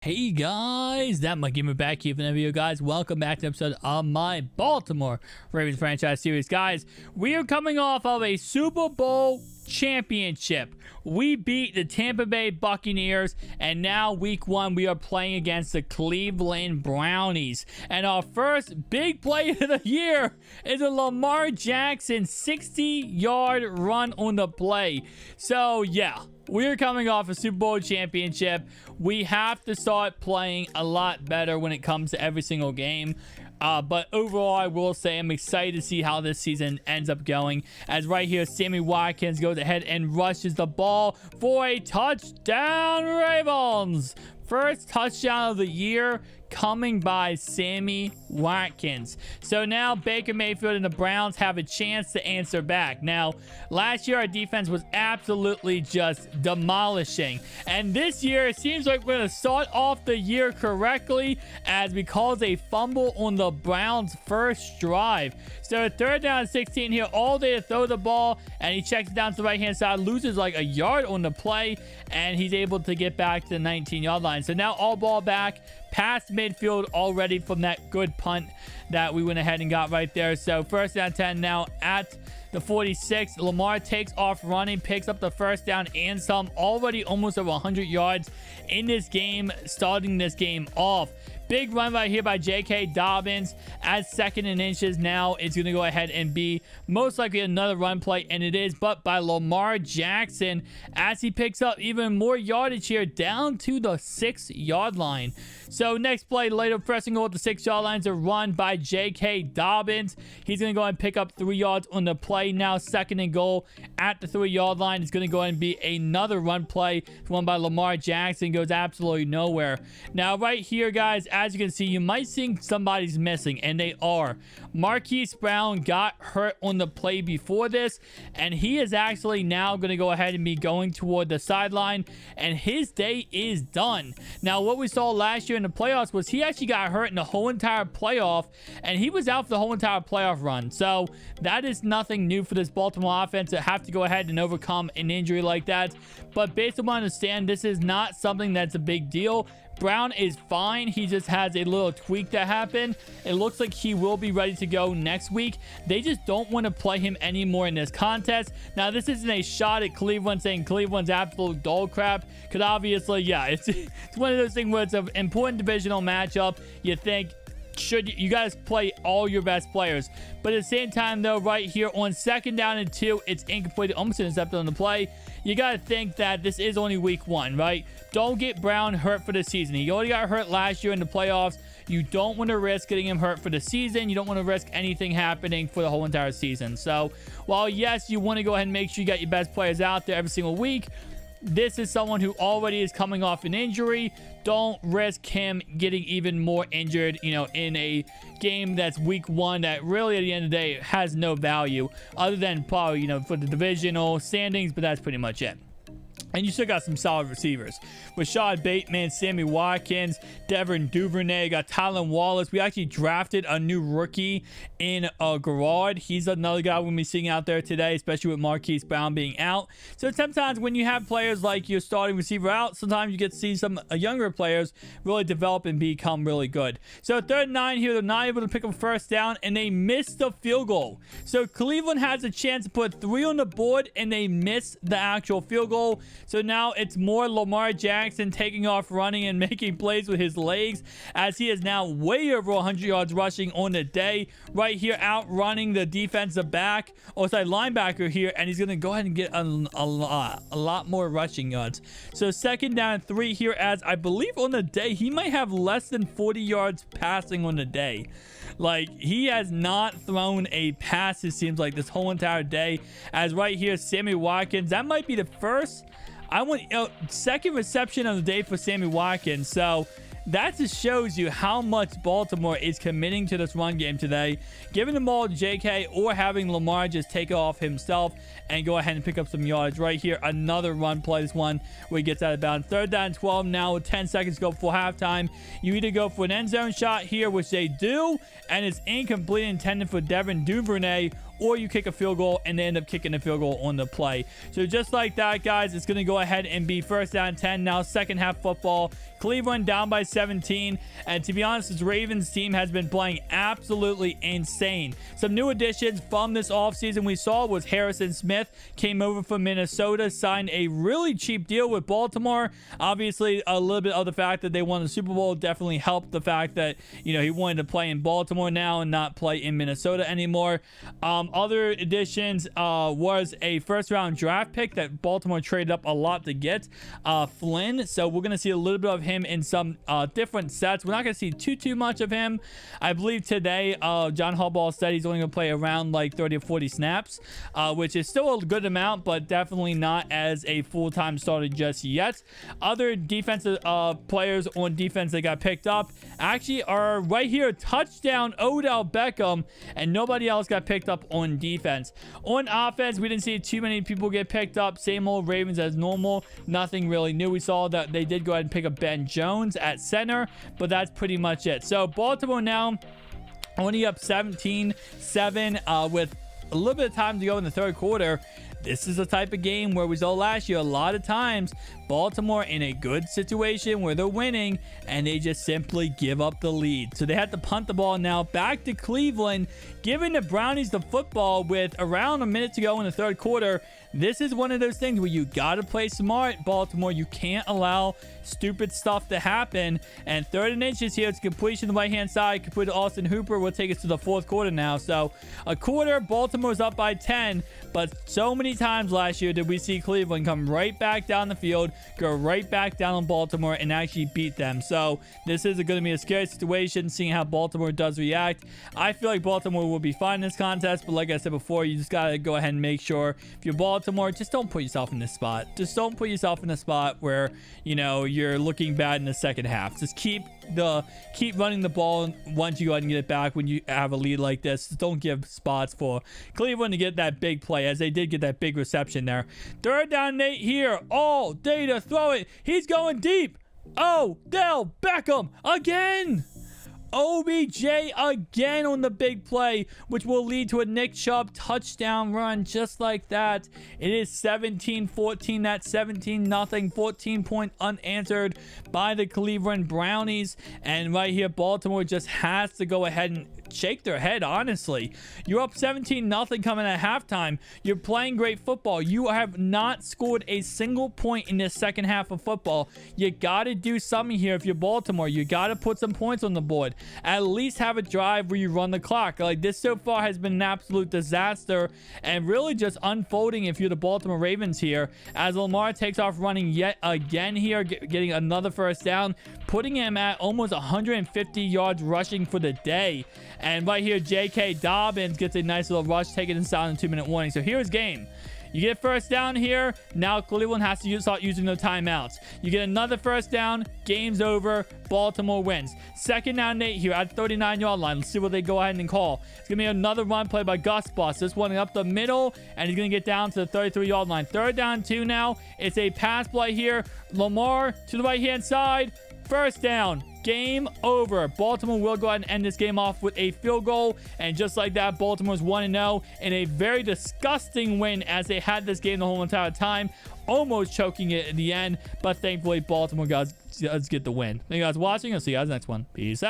Hey guys, that Mike Gamer back here for the video, guys. Welcome back to an episode of my Baltimore Ravens franchise series, guys. We are coming off of a Super Bowl championship. We beat the Tampa Bay Buccaneers, and now week one we are playing against the Cleveland Brownies. And our first big play of the year is a Lamar Jackson 60-yard run on the play. So yeah, we're coming off a Super Bowl championship. We have to start playing a lot better when it comes to every single game. But overall, I will say I'm excited to see how this season ends up going. As right here, Sammy Watkins goes ahead and rushes the ball for a touchdown, Ravens. First touchdown of the year coming by Sammy Watkins. So now Baker Mayfield and the Browns have a chance to answer back. Now, last year our defense was absolutely just demolishing. And this year it seems like we're going to start off the year correctly as we cause a fumble on the Browns' first drive. So third down and 16 here, all day to throw the ball, and he checks it down to the right-hand side, loses like a yard on the play, and he's able to get back to the 19-yard line. So now all ball back, past midfield already from that good punt that we went ahead and got right there. So first down 10 now at the 46. Lamar takes off running, picks up the first down and some, already almost over 100 yards in this game, starting this game off. Big run right here by J.K. Dobbins at second and inches. Now it's going to go ahead and be most likely another run play, and it is, but by Lamar Jackson as he picks up even more yardage here down to the 6-yard line. So next play, later first and goal at the 6-yard line, is a run by J.K. Dobbins. He's going to go ahead and pick up 3 yards on the play. Now second and goal at the 3-yard line. It's going to go ahead and be another run play. One by Lamar Jackson, goes absolutely nowhere. Now right here, guys, as you can see, you might think somebody's missing, and they are. Marquise Brown got hurt on the play before this, and he is actually now going to go ahead and be going toward the sideline, and his day is done. Now, what we saw last year in the playoffs was he actually got hurt in the whole entire playoff, and he was out for the whole entire playoff run. So that is nothing new for this Baltimore offense to have to go ahead and overcome an injury like that. But based on what I understand, this is not something that's a big deal. Brown is fine. He just has a little tweak that happened. It looks like he will be ready to go next week. They just don't want to play him anymore in this contest. Now, this isn't a shot at Cleveland saying Cleveland's absolute dog crap, because obviously, yeah, it's one of those things where it's an important divisional matchup. You think, should you guys play all your best players? But at the same time, though, right here on second down and 2, it's incomplete, almost intercepted on the play. You got to think that this is only week one, right? Don't get Brown hurt for the season. He already got hurt last year in the playoffs. You don't want to risk getting him hurt for the season. You don't want to risk anything happening for the whole entire season. So while yes, you want to go ahead and make sure you got your best players out there every single week, this is someone who already is coming off an injury. Don't risk him getting even more injured, you know, in a game that's week one that really at the end of the day has no value other than probably, you know, for the divisional standings, but that's pretty much it. And you still got some solid receivers. Rashad Bateman, Sammy Watkins, Devin Duvernay, got Tylan Wallace. We actually drafted a new rookie in G.O.A.T. He's another guy we're going to be seeing out there today, especially with Marquise Brown being out. So sometimes when you have players like your starting receiver out, sometimes you get to see some younger players really develop and become really good. So third and 9 here, they're not able to pick up first down, and they missed the field goal. So Cleveland has a chance to put 3 on the board, and they miss the actual field goal. So now it's more Lamar Jackson taking off running and making plays with his legs, as he is now way over 100 yards rushing on the day. Right here, outrunning the defensive back, or sorry, linebacker here, and he's going to go ahead and get a lot more rushing yards. So second down and 3 here, as I believe on the day, he might have less than 40 yards passing on the day. Like, he has not thrown a pass, it seems like, this whole entire day. As right here, Sammy Watkins, that might be the first, second reception of the day for Sammy Watkins. So that just shows you how much Baltimore is committing to this run game today, giving the ball to JK or having Lamar just take it off himself and go ahead and pick up some yards. Right here, another run play, this one where he gets out of bounds. Third down 12 now with 10 seconds to go before halftime. You either go for an end zone shot here, which they do, and it's incomplete, intended for Devin Duvernay, or you kick a field goal and they end up kicking a field goal on the play. So just like that, guys, it's going to go ahead and be first down 10. Now second half football. Cleveland down by 17. And to be honest, this Ravens team has been playing absolutely insane. Some new additions from this offseason we saw was Harrison Smith came over from Minnesota, signed a really cheap deal with Baltimore. Obviously, a little bit of the fact that they won the Super Bowl definitely helped the fact that, you know, he wanted to play in Baltimore now and not play in Minnesota anymore. Other additions was a first-round draft pick that Baltimore traded up a lot to get, Flynn. So we're going to see a little bit of him in some different sets. We're not going to see too much of him. I believe today John Harbaugh said he's only going to play around like 30 or 40 snaps, which is still a good amount, but definitely not as a full-time starter just yet. Other defensive players on defense that got picked up actually are right here. Touchdown Odell Beckham, and nobody else got picked up on defense. On offense, we didn't see too many people get picked up. Same old Ravens as normal. Nothing really new. We saw that they did go ahead and pick up Ben Jones at center, but that's pretty much it. So Baltimore now only up 17-7 with a little bit of time to go in the third quarter. This is the type of game where we saw last year a lot of times Baltimore in a good situation where they're winning and they just simply give up the lead. So they had to punt the ball now back to Cleveland, giving the Brownies the football with around a minute to go in the third quarter. This is one of those things where you got to play smart, Baltimore. You can't allow stupid stuff to happen. And 3rd and inches here. It's completion on the right-hand side. Complete to Austin Hooper. Will take us to the fourth quarter now. So a quarter, Baltimore's up by 10. But so many times last year did we see Cleveland come right back down the field, go right back down on Baltimore, and actually beat them. So this is going to be a scary situation, seeing how Baltimore does react. I feel like Baltimore will be fine in this contest, but like I said before, you just got to go ahead and make sure if you're Baltimore, just don't put yourself in this spot. Just don't put yourself in a spot where, you know, you're looking bad in the second half. Just keep running the ball once you go ahead and get it back when you have a lead like this. Just don't give spots for Cleveland to get that big play, as they did get that big reception there. 3rd down, Nate here. All day to throw it. He's going deep. Odell Beckham again. OBJ again on the big play, which will lead to a Nick Chubb touchdown run just like that. It is 17-14. That's 17-0. 14 point unanswered by the Cleveland Brownies. And right here, Baltimore just has to go ahead and shake their head, honestly. You're up 17-0 coming at halftime. You're playing great football. You have not scored a single point in this second half of football. You got to do something here if you're Baltimore. You got to put some points on the board. At least have a drive where you run the clock. Like, this so far has been an absolute disaster and really just unfolding if you're the Baltimore Ravens here, as Lamar takes off running yet again here, getting another first down, putting him at almost 150 yards rushing for the day. And right here, J.K. Dobbins gets a nice little rush, taking inside on a 2-minute warning. So here's game. You get first down here. Now Cleveland has to start using their timeouts. You get another first down. Game's over. Baltimore wins. 2nd down, Nate here at the 39-yard line. Let's see what they go ahead and call. It's going to be another run play by Gus Bus. This one up the middle, and he's going to get down to the 33-yard line. 3rd down, 2 now. It's a pass play here. Lamar to the right-hand side. First down. Game over. Baltimore will go ahead and end this game off with a field goal. And just like that, Baltimore's 1-0 in a very disgusting win, as they had this game the whole entire time, almost choking it in the end. But thankfully, Baltimore guys get the win. Thank you guys for watching. I'll see you guys next one. Peace out.